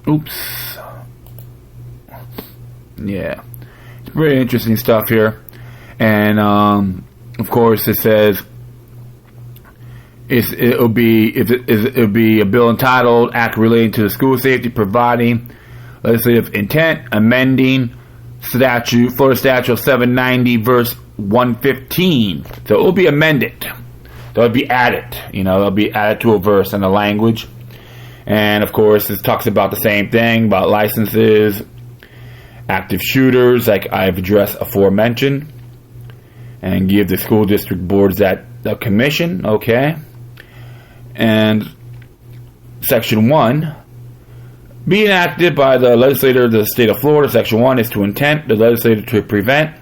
Oops. Yeah. It's pretty interesting stuff here. And, of course, it says it'll be a bill entitled Act Relating to the School Safety Providing Legislative Intent, amending Florida Statute 790 verse 115. So it will be amended. So it'll be added. It'll be added to a verse in the language. And of course, it talks about the same thing about licenses, active shooters, like I've addressed aforementioned, and give the school district boards that the commission. Okay. And Section 1, be enacted by the legislature of the state of Florida. Section 1 is to intent the legislature to prevent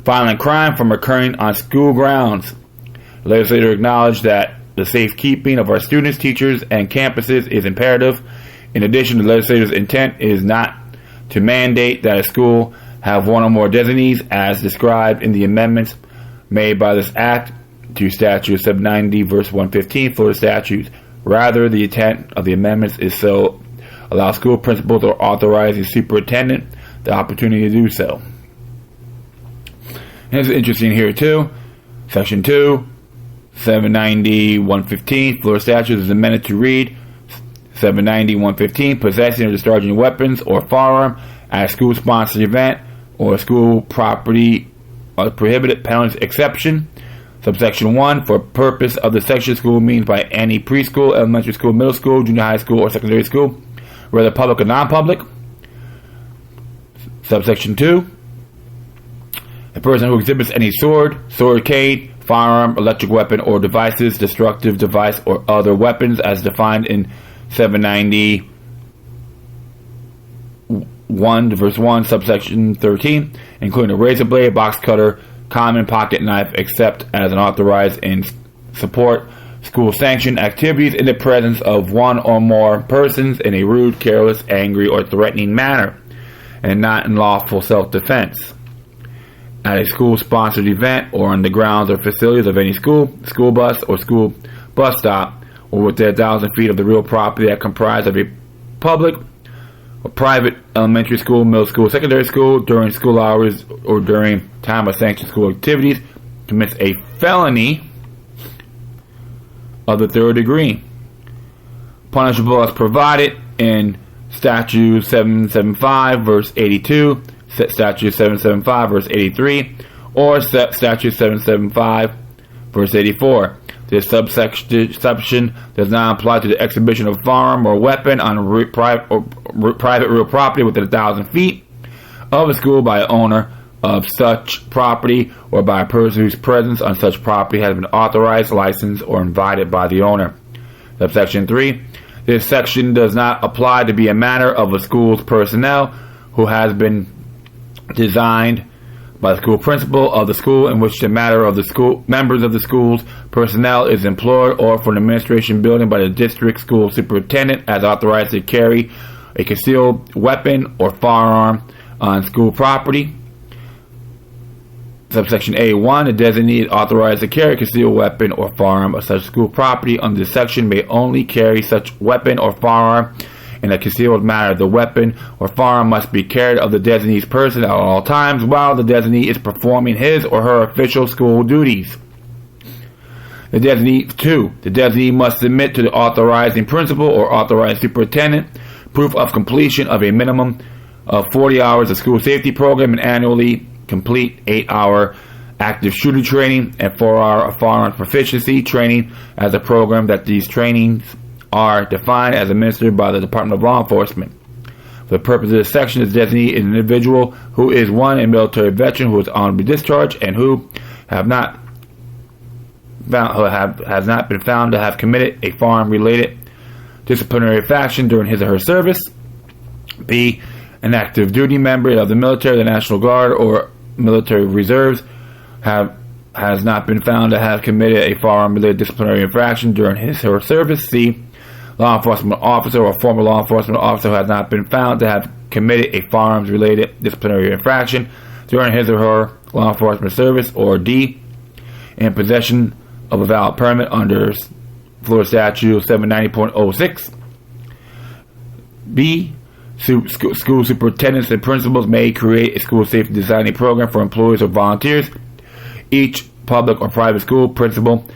violent crime from occurring on school grounds. The legislature acknowledged that the safekeeping of our students, teachers, and campuses is imperative. In addition, the legislature's intent is not to mandate that a school have one or more designees as described in the amendments made by this act to Statute 790 verse 115 Florida statutes. Rather, the intent of the amendments is so allow school principals or authorize the superintendent the opportunity to do so. And it's interesting here too. Section 2, 790 115 Florida statutes is amended to read 790 115 possessing or discharging weapons or firearm at a school-sponsored event or school property or prohibited penalties exception. Subsection 1, for purpose of the section, school means by any preschool, elementary school, middle school, junior high school, or secondary school, whether public or non-public. Subsection 2, a person who exhibits any sword, cane, firearm, electric weapon, or devices, destructive device, or other weapons as defined in 790 1 verse 1, subsection 13, including a razor blade, box cutter, common pocket knife, except as unauthorized in support school sanctioned activities in the presence of one or more persons in a rude, careless, angry, or threatening manner, and not in lawful self-defense. At a school-sponsored event or on the grounds or facilities of any school, school bus, or school bus stop, or within 1,000 feet of the real property that comprise of a public or private elementary school, middle school, secondary school, during school hours or during time of sanctioned school activities, commits a felony of the third degree, punishable as provided in Statute 775 verse 82, Statute 775 verse 83, or Statute 775 verse 84. This subsection does not apply to the exhibition of firearm or weapon on private real property within 1,000 feet of a school by an owner of such property or by a person whose presence on such property has been authorized, licensed, or invited by the owner. Subsection 3. This section does not apply to be a matter of a school's personnel who has been designed by the school principal of the school in which the matter of the school members of the school's personnel is employed, or for an administration building by the district school superintendent as authorized to carry a concealed weapon or firearm on school property. Subsection A1, the designee is authorized to carry a concealed weapon or firearm on such school property under this section may only carry such weapon or firearm in a concealed manner. The weapon or firearm must be carried of the designee's person at all times while the designee is performing his or her official school duties. The designee must submit to the authorizing principal or authorized superintendent proof of completion of a minimum of 40 hours of school safety program and annually complete 8-hour active shooter training and 4-hour firearm proficiency training as a program that these trainings are defined as administered by the Department of Law Enforcement. For the purpose of this section, the designee is an individual who is one, a military veteran who is honorably discharged and who has not been found to have committed a firearm-related disciplinary infraction during his or her service. B, an active duty member of the military, the National Guard, or military reserves has not been found to have committed a firearm-related disciplinary infraction during his or her service. C, law enforcement officer or former law enforcement officer who has not been found to have committed a firearms-related disciplinary infraction during his or her law enforcement service. Or D, in possession of a valid permit under Florida Statute 790.06. B, School superintendents and principals may create a school safety designing program for employees or volunteers. Each public or private school principal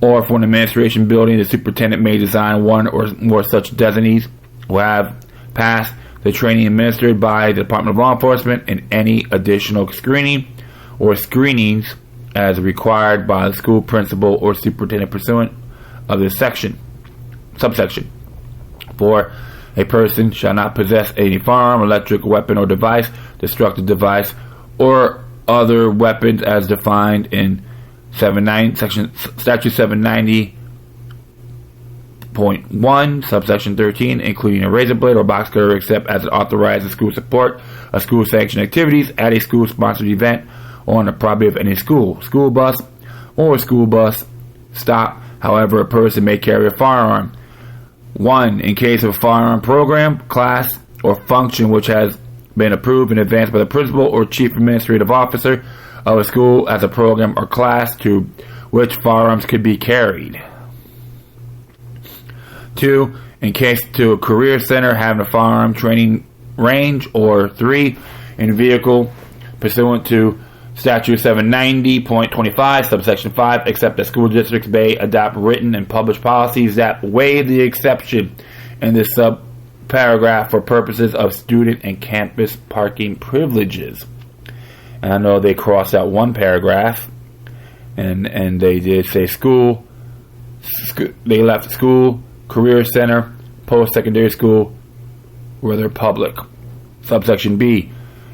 or for an administration building, the superintendent may design one or more such designees who have passed the training administered by the Department of Law Enforcement and any additional screening or screenings as required by the school principal or superintendent pursuant of this subsection. 4. A person shall not possess any firearm, electric weapon or device, destructive device, or other weapons as defined in Statute 790.1, subsection 13, including a razor blade or box cutter, except as it authorizes school support of school sanctioned activities at a school-sponsored event or on the property of any school bus, or school bus stop. However, a person may carry a firearm. 1. In case of a firearm program, class, or function which has been approved in advance by the principal or chief administrative officer of a school as a program or class to which firearms could be carried. 2. In case to a career center having a firearm training range. Or 3. In a vehicle pursuant to Statute 790.25, subsection 5, except that school districts may adopt written and published policies that waive the exception in this subparagraph for purposes of student and campus parking privileges. And I know they crossed out one paragraph, and they did say school. They left school, career center, post-secondary school, where they're public. Subsection B.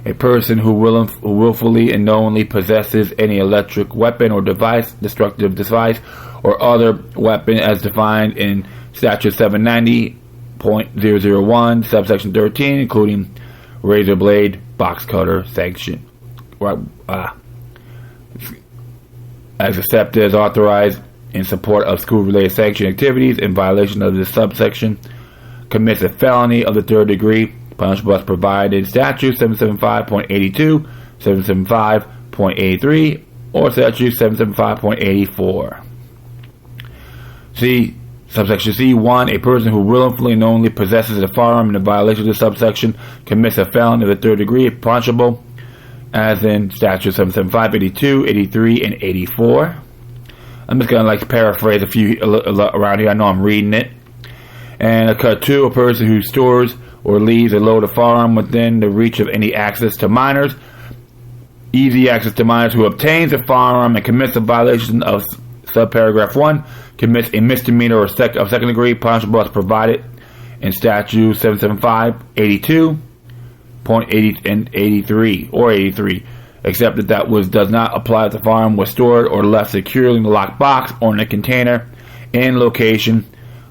A person who willfully and knowingly possesses any electric weapon or device, destructive device, or other weapon as defined in Statute 790.001, subsection 13, including razor blade, box cutter, sanction, as accepted as authorized in support of school-related sanction activities in violation of this subsection, commits a felony of the third degree, punishable as provided in Statute 775.82, 775.83, or Statute 775.84. C. Subsection C. 1. A person who willfully and knowingly possesses a firearm in violation of this subsection commits a felony of the third degree, punishable as in Statute 775, 82, 83, and 84. I'm just going to paraphrase a few around here. I know I'm reading it. And cut 2. A person who stores or leaves a loaded firearm within the reach of any access to minors, easy access to minors, who obtains a firearm and commits a violation of subparagraph 1, commits a misdemeanor of second degree, punishable as provided in Statute 775, 82.80 and 83, or 83, except that does not apply if the firearm was stored or left securely in the locked box or in a container in location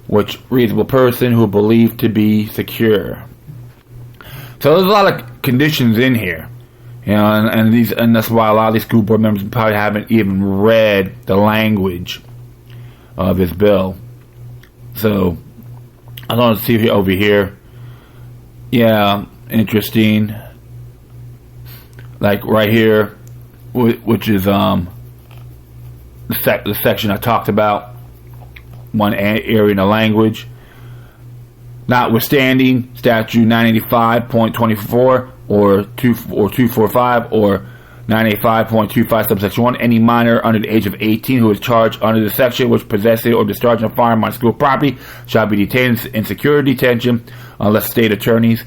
which reasonable person who believed to be secure. So there's a lot of conditions in here, and that's why a lot of these school board members probably haven't even read the language of this bill. So I want to see over here. Yeah, interesting. Like right here, which is the section I talked about. One area in the language. Notwithstanding Statute 985.24 or 245 or 985.25 subsection 1, any minor under the age of 18 who is charged under the section which possesses or discharging a firearm on school property shall be detained in security detention unless state attorney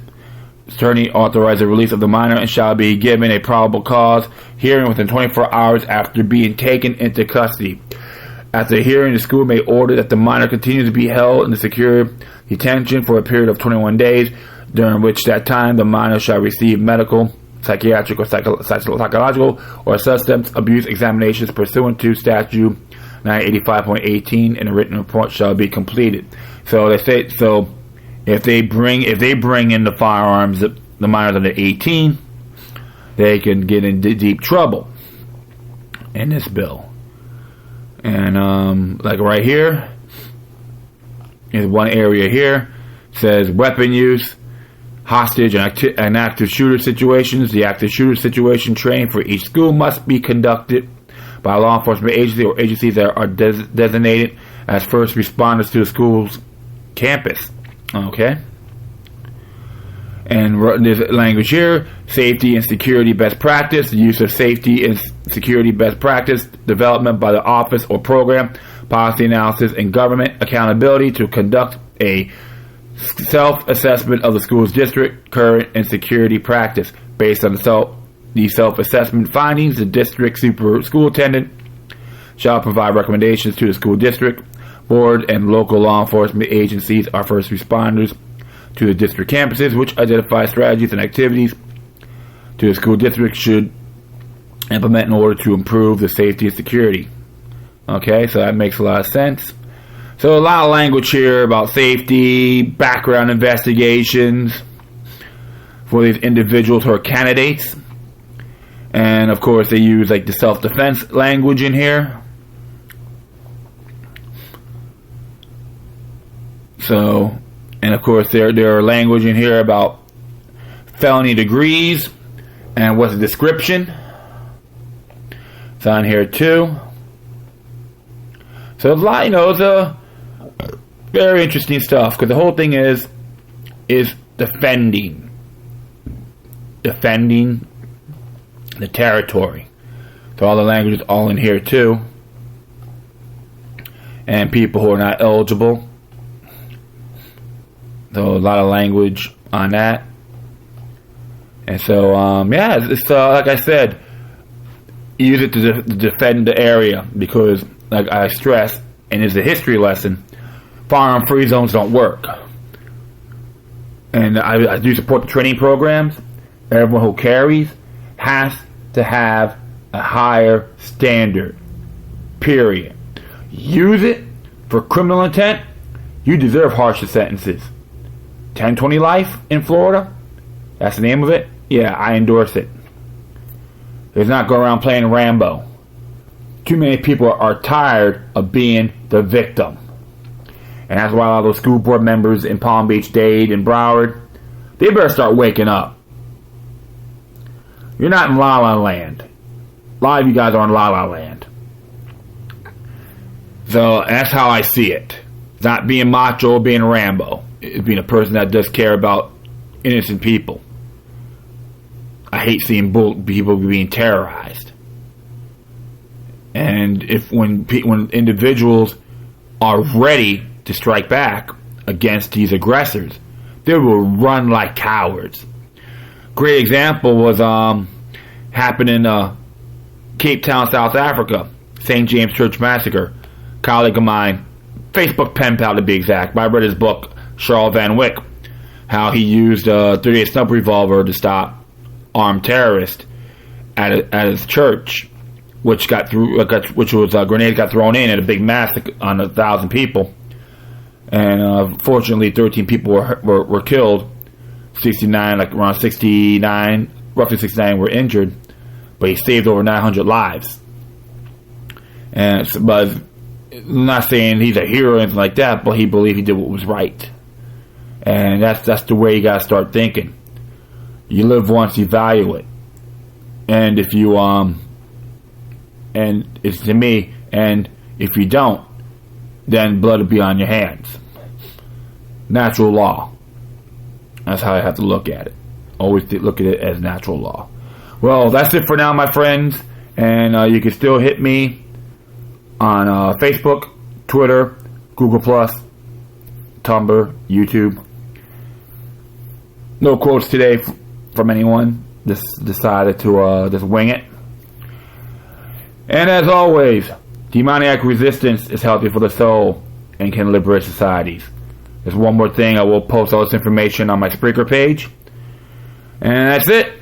authorizes the release of the minor and shall be given a probable cause hearing within 24 hours after being taken into custody. After the hearing, the school may order that the minor continue to be held in the secure detention for a period of 21 days, during which that time the minor shall receive medical, psychiatric, or psychological or substance abuse examinations pursuant to Statute 985.18, and a written report shall be completed. So they say, so if they bring in the firearms, the minors under 18, they can get into deep trouble in this bill. And like right here, in one area here, says weapon use, hostage, and active shooter situations. The active shooter situation training for each school must be conducted by a law enforcement agency or agencies that are designated as first responders to the school's campus. Okay. And there's language here: safety and security best practice, the use of safety and security best practice development by the office or program, policy analysis, and government accountability to conduct a self-assessment of the school's district current and security practice. Based on the self-assessment findings, the district superintendent shall provide recommendations to the school district board and local law enforcement agencies or first responders to the district campuses, which identify strategies and activities to the school district should implement in order to improve the safety and security. Okay, so that makes a lot of sense. So a lot of language here about safety, background investigations for these individuals who are candidates. And of course they use like the self-defense language in here. So, and of course there are language in here about felony degrees and what's the description. It's on here too. So a lot, it's a very interesting stuff, because the whole thing is defending the territory. So all the language is all in here too. And people who are not eligible. So a lot of language on that. And so, it's like I said, use it to defend the area, because, like I stress, and it's a history lesson, firearm-free zones don't work. And I do support the training programs. Everyone who carries has to have a higher standard. Period. Use it for criminal intent, you deserve harsher sentences. 10-20 life in Florida, that's the name of it. Yeah, I endorse it. Let's not go around playing Rambo. Too many people are tired of being the victim. And that's why all those school board members in Palm Beach, Dade, and Broward, they better start waking up. You're not in La La Land. A lot of you guys are in La La Land. So that's how I see it. It's not being macho, being Rambo. It's being a person that does care about innocent people. I hate seeing people being terrorized. And when individuals are ready to strike back against these aggressors, they will run like cowards. Great example was happened in Cape Town, South Africa. St. James Church Massacre. Colleague of mine, Facebook pen pal to be exact, but I read his book, Charles Van Wyck, how he used a .38 snub revolver to stop armed terrorists at his church, which was a grenade got thrown in at a big massacre on 1,000 people, and fortunately 13 people were killed. 69, like around 69, roughly 69 were injured, but he saved over 900 lives. But I'm not saying he's a hero or anything like that, but he believed he did what was right. And that's the way you gotta start thinking. You live once, you value it. And if you and it's to me, and if you don't, then blood will be on your hands. Natural law. That's how I have to look at it. Always look at it as natural law. Well, that's it for now, my friends. And you can still hit me on Facebook, Twitter, Google+, Tumblr, YouTube. No quotes today from anyone. Just decided to just wing it. And as always, demoniac resistance is healthy for the soul and can liberate societies. There's one more thing. I will post all this information on my Spreaker page. And that's it.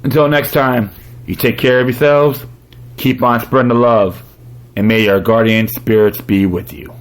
Until next time, you take care of yourselves, keep on spreading the love, and may your guardian spirits be with you.